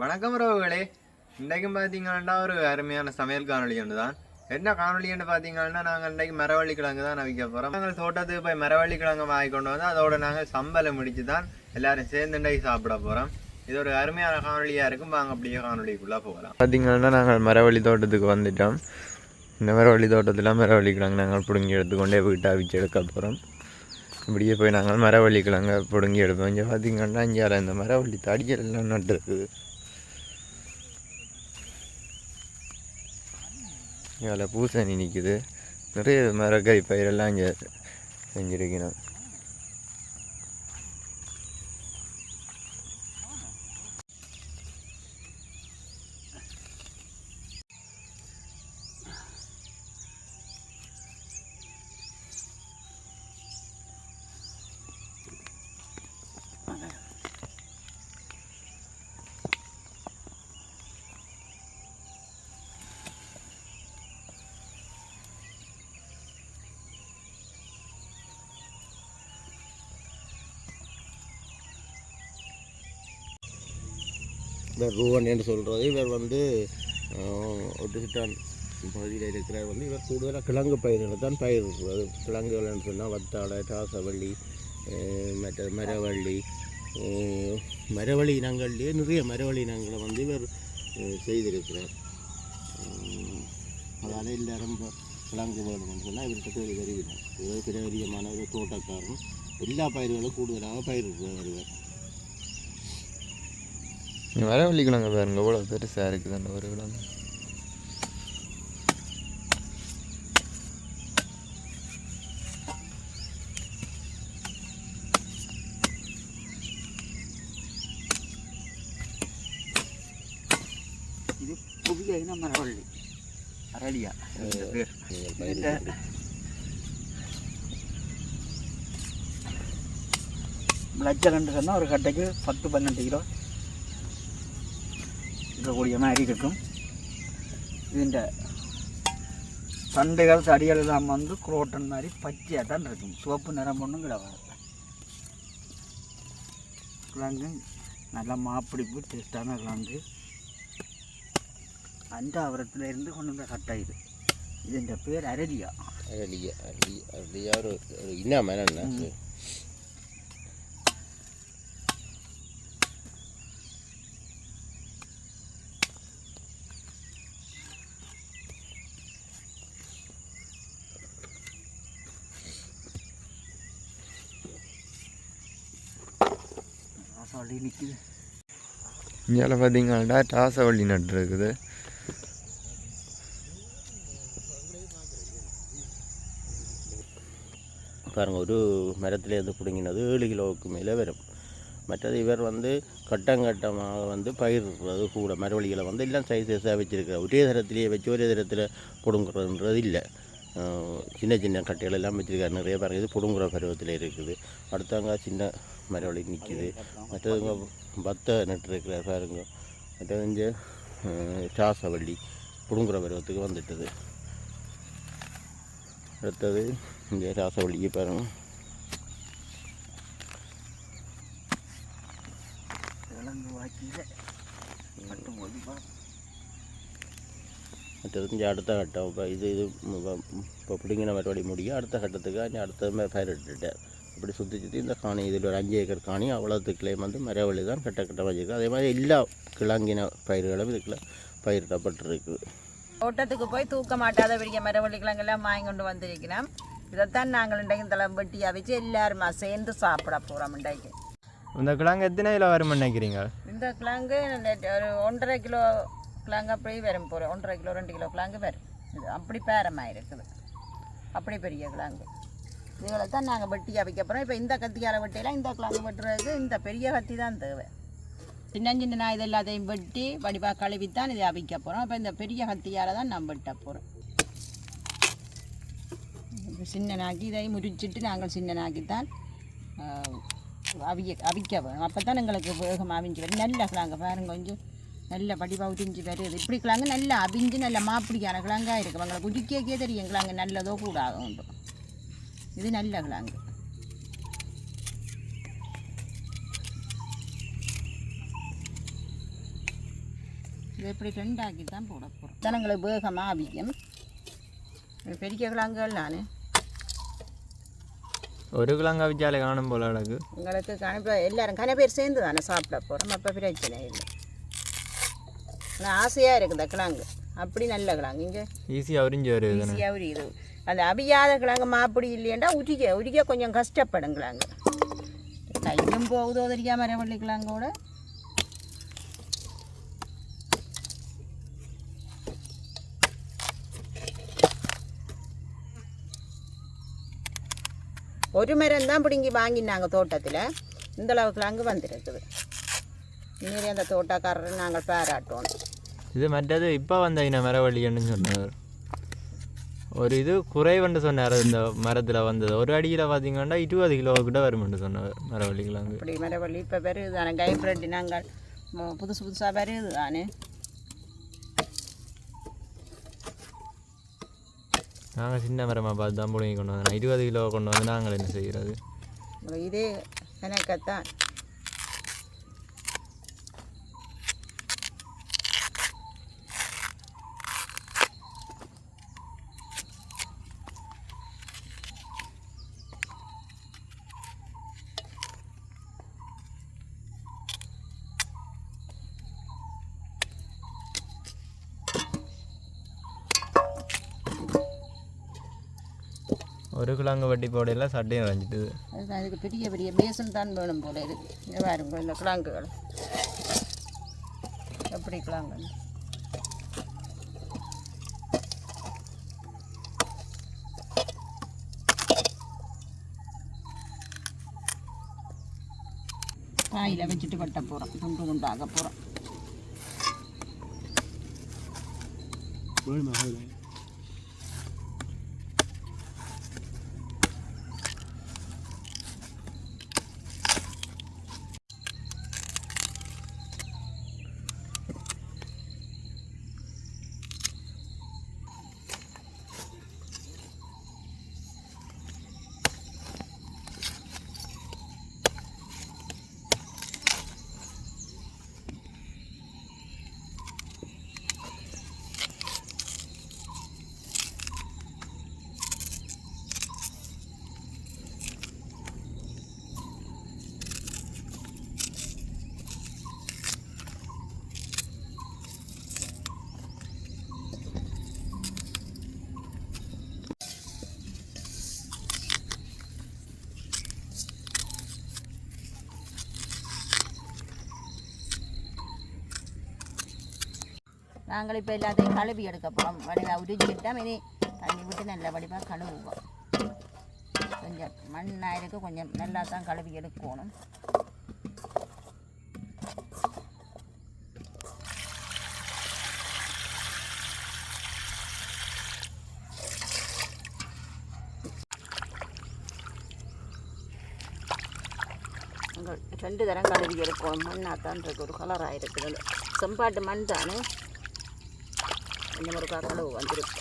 வணக்கம் உறவுகளே. இன்றைக்கும் பார்த்தீங்கன்னா ஒரு அருமையான சமையல் காணொலி ஒன்று தான். என்ன காணொலின்னு பார்த்தீங்கன்னா நாங்கள் இன்றைக்கு மரவள்ளி கிழங்கு தான் நவிக்க போகிறோம். நாங்கள் தோட்டத்துக்கு போய் மரவள்ளி கிழங்கு வாங்கி கொண்டு வந்து அதோட நாங்கள் சம்பலை முடிச்சு தான் எல்லாரும் சேர்ந்து இன்றைக்கு சாப்பிட போகிறோம். இது ஒரு அருமையான காணொலியாக இருக்கும். வாங்க அப்படியே காணொலிக்குள்ளே போகலாம். பார்த்தீங்கன்னா நாங்கள் மரவள்ளி தோட்டத்துக்கு வந்துட்டோம். இந்த மரவள்ளி தோட்டத்தில் மரவள்ளி கிழங்கு நாங்கள் பிடுங்கி எடுத்துக்கொண்டே வீட்டை அவிச்சு எடுக்க போகிறோம். இப்படியே போய் நாங்கள் மரவள்ளி கிழங்க பிடுங்கி எடுப்போம். இங்கே பார்த்தீங்கன்னா இங்கே இந்த மரவள்ளி தடிகள் எல்லாம் நட்டுருக்குது. இதில் பூசணி நிற்குது. நிறைய மரக்கறி பயிரெல்லாம் இங்கே செஞ்சுருக்கணும். இவர் ரூவன் என்று சொல்கிறது. இவர் வந்து ஒட்டுசிட்டான் பகுதியில் இருக்கிறார். வந்து இவர் கூடுதலாக கிழங்கு பயிர்களை தான் பயிரிடுறது. கிழங்குகள்னு சொன்னால் வத்தாழை, ராசவள்ளி, மற்ற மரவள்ளி இனங்கள்லேயே நிறைய மரவள்ளி இனங்களை வந்து இவர் செய்திருக்கிறார். அதனால் எல்லாரும் கிழங்கு வேணும்னு சொன்னால் இவர்கிட்ட தேடி வருகிறார். இவர் பிரபரியமான ஒரு தோட்டக்காரன். எல்லா பயிர்களும் கூடுதலாக பயிரிடுறார் இவர். மரவள்ளி கிழங்கு பாருங்க எவ்வளோ பெருசாக இருக்குது. அந்த ஒரு கிழங்கு இது புதிய இனம் மரவள்ளி அரளியா லட்சம் சொன்னால் ஒரு கட்டைக்கு 10-12 கிலோ இருக்கக்கூடிய மாதிரி இருக்கும். இதுண்ட தண்டுகள் தடிகள் எல்லாம் வந்து குரோட்டன் மாதிரி பச்சையாக தான் இருக்கும். சிவப்பு நிறம் ஒன்றும் கிடையாது. கிழங்கு நல்லா மாப்பிடிப்பு டேஸ்டான கிழங்கு. அண்டாவரத்தில் இருந்து கொண்டு வந்த கட்டை இது. இதுன்ற பேர் அரளியா. அரளியா ஒரு இனம் என்ன? ராசவள்ளி நிற்குது. இங்கே பார்த்தீங்கன்னா ராசவள்ளி நட்டுருக்குது. பாருங்கள், ஒரு மரத்துலேருந்து பிடுங்கினது 7 கிலோவுக்கு மேலே வரும். மற்றது இவர் வந்து கட்டங்கட்டமாக வந்து பயிரிடுறது கூட. மரவள்ளிகளை வந்து எல்லாம் சைஸாக வச்சுருக்கிறார். ஒரே தரத்திலேயே வச்சு ஒரே தரத்தில் பிடுங்குறதுன்றது இல்லை. சின்ன சின்ன கட்டைகள் எல்லாம் வச்சுருக்காரு. நிறைய பாருங்கள், இது பிடுங்குற பருவத்தில் இருக்குது. அடுத்தவங்க சின்ன மரவள்ளி நிற்கிது. மற்றவங்க பத்தை நட்டுருக்கிறார் பாருங்க. மற்றது இங்கே ராசவள்ளி பிடுங்குற பருவத்துக்கு வந்துட்டது. அடுத்தது இங்கே ராசவள்ளிக்கு பாருங்க. மற்றது இங்கே அடுத்த கட்டம். இப்போ இது இப்போ பிடிங்கின மரவள்ளி முடியும். அடுத்த கட்டத்துக்கு அங்கே அடுத்த பயிரிட்டுட்டார். இப்படி சுற்றி இந்த காணி, இதில் ஒரு 5 ஏக்கர் காணி அவ்வளோத்துக்குள்ளேயும் வந்து மரவள்ளி தான் கட்ட வச்சுருக்கு. அதே மாதிரி எல்லா கிழங்கின பயிர்களும் இதுக்குள்ள பயிரிடப்பட்டிருக்கு. தோட்டத்துக்கு போய் தூக்க மாட்டாத பெரிய மரவள்ளி கிழங்கெல்லாம் வாங்கி கொண்டு வந்திருக்கிறோம். இதைத்தான் நாங்கள் இன்றைக்கு தளம் வெட்டியாக வச்சு எல்லாருமா சேர்ந்து சாப்பிட போகிறோம். இன்றைக்கு இந்த கிழங்கு எத்தனை கிலோ வரும்னு நினைக்கிறீங்க? இந்த கிழங்கு ஒரு 1.5 கிலோ கிழங்கு அப்படி வரும். போகிறோம் 1.5 கிலோ 2 கிலோ கிழங்கு வரும். இது அப்படி பேரமாக இருக்குது. அப்படி பெரிய கிழங்கு இதுகளை தான் நாங்கள் வெட்டியாக வைக்க போகிறோம். இப்போ இந்த கத்தியால் வெட்டியெல்லாம் இந்த கிழங்கு வெட்டுறதுக்கு இந்த பெரிய கத்தி தான் தேவை. சின்ன சின்ன நான் இது எல்லாத்தையும் வெட்டி வடிவாக கழுவித்தான் இதை அவிக்க போகிறோம். அப்போ இந்த பெரிய கத்தியால் தான் நான் வெட்ட போகிறோம். சின்னனாக்கி இதை முறிச்சிட்டு நாங்கள் சின்னனாக்கித்தான் அவிக்க வேணும். அப்போ தான் எங்களுக்கு வேகம் அவிஞ்சு வரும். நல்ல கிழங்கு பாருங்க, கொஞ்சம் நல்ல வடிவாக உதிஞ்சு வருது. இப்படி கிழங்கு நல்லா அவிஞ்சு நல்ல மாப்பிடியான கிழங்காக இருக்கும். எங்களை குடிக்கே தெரியும் கிழங்கு நல்லதோ கூட ஆகும். இது நல்ல கிழங்கு. இது எப்படி ரெண்டாக்கி தான் போட போகிறோம். ஜனங்களுக்கு வேகமாக அவிக்கும். பெரிய கிழங்குகள் நான் ஒரு கிழங்கு அவிச்சாலே காணும் போல அழகு உங்களுக்கு கணக்கு எல்லாரும் கன பேர் சேர்ந்து தானே சாப்பிட போகிறோம். அப்போ பிரச்சனை இல்லை. ஆனால் ஆசையாக இருக்குது கிழங்கு. அப்படி நல்ல கிழங்கு இங்கே ஈஸியாக உறிஞ்சி வருது. ஈஸியாக உரியுது. அந்த அவியாத கிழங்கு மாப்படி இல்லையண்டா உரிக்க கொஞ்சம் கஷ்டப்படும் கிழங்கு. கையும் போகுதோ தெரியாம மரவள்ளி கிழங்கோட. ஒரு மரம் தான் பிடுங்கி வாங்கினாங்க தோட்டத்தில். இந்தளவு கிழங்கு வந்துருக்குது. இன்னும் அந்த தோட்டக்காரரை நாங்கள் பாராட்டோம். இது மற்றது இப்போ வந்த மரவள்ளின்னு சொன்னார். ஒரு இது குறைவுன்னு சொன்னார். இந்த மரத்தில் வந்தது ஒரு அடியில் பார்த்தீங்கன்னா 20 கிலோ கிட்ட வரும்னு சொன்னார் மரவள்ளி கிழங்கு. அப்படி மரவள்ளி இப்போ வருது தானே. கைப்ரெட் நாங்கள் புதுசாக வருது தானே. நாங்கள் சின்ன மரமாக பார்த்து தான் பிடிங்கி கொண்டு வந்தோம். 20 கிலோ கொண்டு வந்து நாங்கள் என்ன செய்கிறது? இதே கணக்கத்தான். ஒரு கிழங்கு வட்டி போடையில் சட்டையும் வரைஞ்சிட்டுது. அதுதான் இதுக்கு பெரிய பெரிய பேசன் தான் வேணும் போல இருக்கு. இங்கே பாருங்க இந்த கிழங்குகள் எப்படி கிழங்கு. காயில் வச்சுட்டு வெட்ட போகிறோம். துண்டு துண்டாக போகிறோம். நாங்கள் இப்போ எல்லாத்தையும் கழுவி எடுக்க போகிறோம். வடிவாக உரிச்சிட்டா இனி தண்ணி விட்டு நல்ல வடிவாக கழுவுவோம். கொஞ்சம் மண்ணாக இருக்குது. கொஞ்சம் நல்லா தான் கழுவி எடுக்கணும். ரெண்டு தரம் கழுவி எடுக்கணும். மண்ணாக தான் இருக்கு. ஒரு கலராக இருக்குது. செம்பாட்டு மண் தானே. கொஞ்சம் ஒரு கலவு வந்துருக்கு.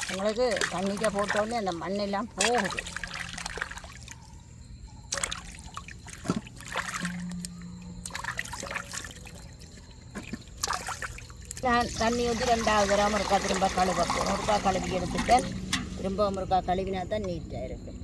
உங்களுக்கு தண்ணிக்க போட்டோடனே அந்த மண்ணெல்லாம் போகுது. நான் தண்ணி ஊற்றி 2வது தரம் ஒருக்கா திரும்ப கழுவ போகிறோம். ஒருக்கா கழுவி எடுத்துட்டேன். திரும்ப ஒருக்கா கழுவினா தான் நீட்டாக இருக்குது.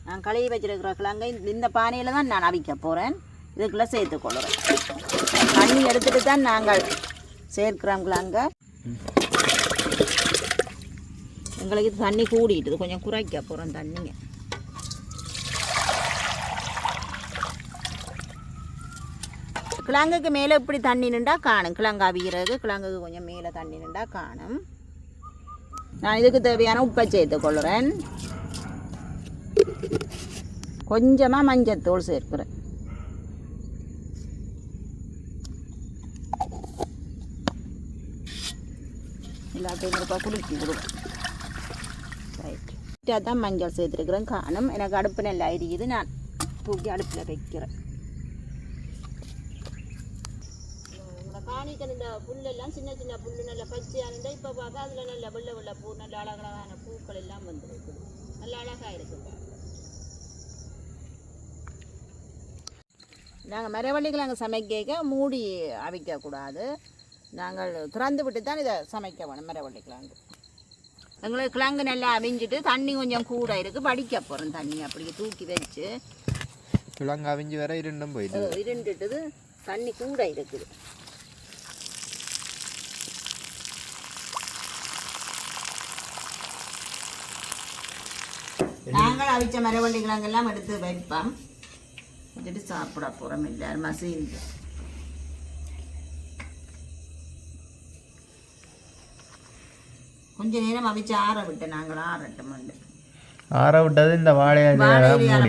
நான் கழுவி வச்சிருக்கிற கிழங்கை இந்த பானையில் தான் நான் அவிக்க போகிறேன். இதுக்குள்ளே சேர்த்துக்கொள்கிறேன். தண்ணி எடுத்துகிட்டு தான் நாங்கள் சேர்க்கிறோம் கிழங்க. எங்களுக்கு தண்ணி கூடிட்டுது. கொஞ்சம் குறைக்க போகிறோம் தண்ணிங்க. கிழங்குக்கு மேலே இப்படி தண்ணி நின்றா காணும். கிழங்கு அவிகிறது கிழங்குக்கு கொஞ்சம் மேலே தண்ணி நின்றா காணும். நான் இதுக்கு தேவையான உப்பை சேர்த்து கொள்ளுறேன். கொஞ்சமாக மஞ்சத்தூள் சேர்க்கிறேன். எல்லாத்தையும் இருப்பா குளிக்கி கொடுக்கும். ரைட் தான் மஞ்சள் சேர்த்துருக்குறேன். காணும் எனக்கு அடுப்பு நல்லா எரியுது. நான் தூக்கி அடுப்பில் வைக்கிறேன். காணிக்க இந்த புல்லெல்லாம் சின்ன சின்ன புல்லு நல்ல பச்சையானது. இப்போ பார்க்க அதில் நல்ல வெள்ளை வெள்ளை பூ, நல்ல அழகழகான பூக்கள் எல்லாம் வந்துருக்குது. நல்ல அழகாக இருக்குது. நாங்கள் மரவள்ளிக்கிழங்கு சமைக்க மூடி அவிக்கக்கூடாது. நாங்கள் திறந்து விட்டு தான் இதை சமைக்க வேணும். மரவள்ளிக்கிழங்கு எங்களுக்கு கிழங்கு நல்லா அவிஞ்சிட்டு தண்ணி கொஞ்சம் கூட இருக்குது. படிக்க போகிறோம். தண்ணி அப்படியே தூக்கி வச்சு கிழங்கு அவிஞ்சு வர இருண்டும் போயிட்டு இருண்டுட்டுது. தண்ணி கூட இருக்குது. நாங்கள் அவிச்ச மரவள்ளி கிழங்கெல்லாம் எடுத்து வைப்போம். வச்சுட்டு சாப்பிட போகிறோம் எல்லாரும் மசிந்து. கொஞ்ச நேரம் அவிச்சு ஆற விட்டு நாங்கள் ஆறட்டும். ஆற விட்டது இந்த வாழையில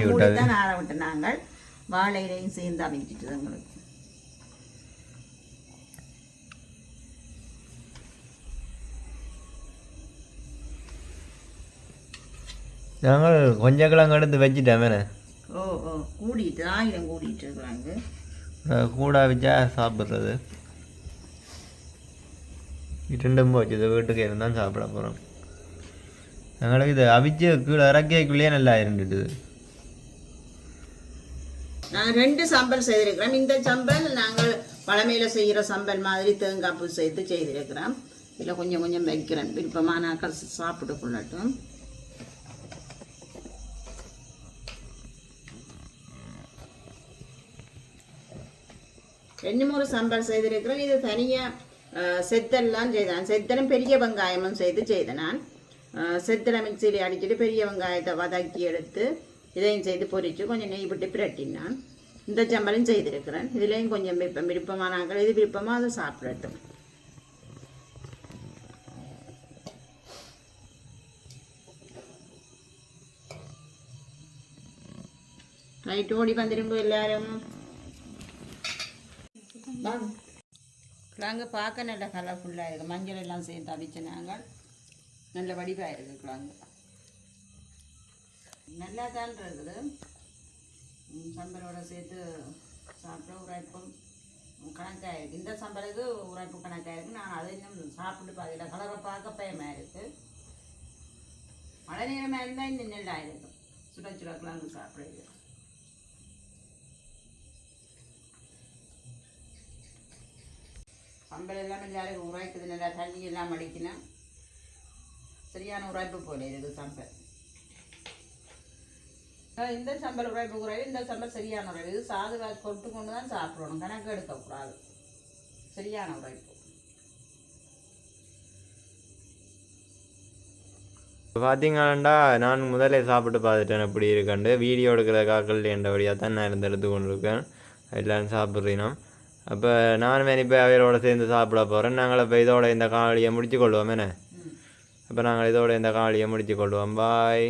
மூடித்தான் ஆற விட்டு நாங்கள் வாழையிலையும் சேர்ந்து அவிஞ்சிட்டு எங்களுக்கு. நாங்கள் கொஞ்சம் கிழங்கு எடுத்து வச்சுட்டேன். ஓ ஓ கூடிட்டு 1000 கூடிட்டு இருக்கிறாங்க. கூட வச்சா சாப்பிட்றது ரெண்டும் போச்சு. இது வீட்டுக்கு இருந்தால் சாப்பிட போகிறோம். எங்களுக்கு இது அவிச்சு கீழே இறக்கிக்குள்ளேயே நல்லா இருந்துட்டு. நாங்கள் 2 சம்பல் செய்திருக்கிறோம். இந்த சம்பல் நாங்கள் பழமையில் செய்கிற சம்பல் மாதிரி தேங்காய் பூ சேர்த்து செய்திருக்கிறோம். இதில் கொஞ்சம் கொஞ்சம் வைக்கிறேன். விருப்பமான நாக்கள் சாப்பிட்டு கொள்ளட்டும். ரெண்டு மூணு சம்பல் செய்திருக்கிறேன். இது தனியாக செத்தெல்லாம் செய்தேன். செத்தலும் பெரிய வெங்காயமும் சேர்த்து செய்தேன். நான் செத்தலை மிக்சியில் அடிச்சுட்டு பெரிய வெங்காயத்தை வதக்கி எடுத்து இதையும் செய்து பொரித்து கொஞ்சம் நெய் விட்டு பிரட்டினான். இந்த சம்பலும் செய்திருக்கிறேன். இதுலேயும் கொஞ்சம் விருப்பமானாக்கள் இது விருப்பமாக அதை சாப்பிடட்டும். ரைட் ஓடி வந்துருங்க எல்லாரும். கிழங்கு பார்க்க நல்ல கலர்ஃபுல்லாக இருக்குது. மஞ்சள் எல்லாம் சேர்த்து அவிச்சு நாங்கள் நல்ல வடிவாக இருக்குது. கிழங்கு நல்லா தான் இருக்குது. சம்பளோட சேர்த்து சாப்பிட உரைப்பும் கணக்காக இருக்குது. இந்த சம்பளுக்கு உரைப்பு கணக்காக இருக்குது. நான் அதை இன்னும் சாப்பிட்டு பார்க்கல. கலரை பார்க்க பயமாக இருக்குது. மழை நேரமாக இருந்தால் இன்னும் நல்லா இருக்கும். சுட சுட கிழங்கு சாப்பிடுறது. சம்பல் எல்லாம் எல்லாரும் உரைக்குது. நல்லா தண்ணி எல்லாம் அடிக்கணும். சரியான உரைப்பு போல இருக்குது சம்பல். இந்த சம்பல் உரைப்பு குறைவு. இந்த சம்பல் சரியான உரைப்பு. இது சாது கொட்டு கொண்டு தான் சாப்பிடணும். கணக்கு எடுக்கக்கூடாது. சரியான உரைப்பு. பார்த்தீங்கன்னாண்டா நான் முதலே சாப்பிட்டு பார்த்துட்டேன் எப்படி இருக்கண்டு. வீடியோ எடுக்கிற காக்கள் என்றபடியாக தான் நான் இருந்து எடுத்து கொண்டு இருக்கேன். எல்லோரும் சாப்பிட்றீனோம். அப்போ நானும் இப்போ அவையோட சேர்ந்து சாப்பிட போகிறேன். நாங்கள் இப்போ இதோட இந்த காணொலியை முடிச்சு கொள்வோம். அப்போ நாங்கள் இதோட இந்த காணொலியை முடிச்சு கொள்வோம். பாய்.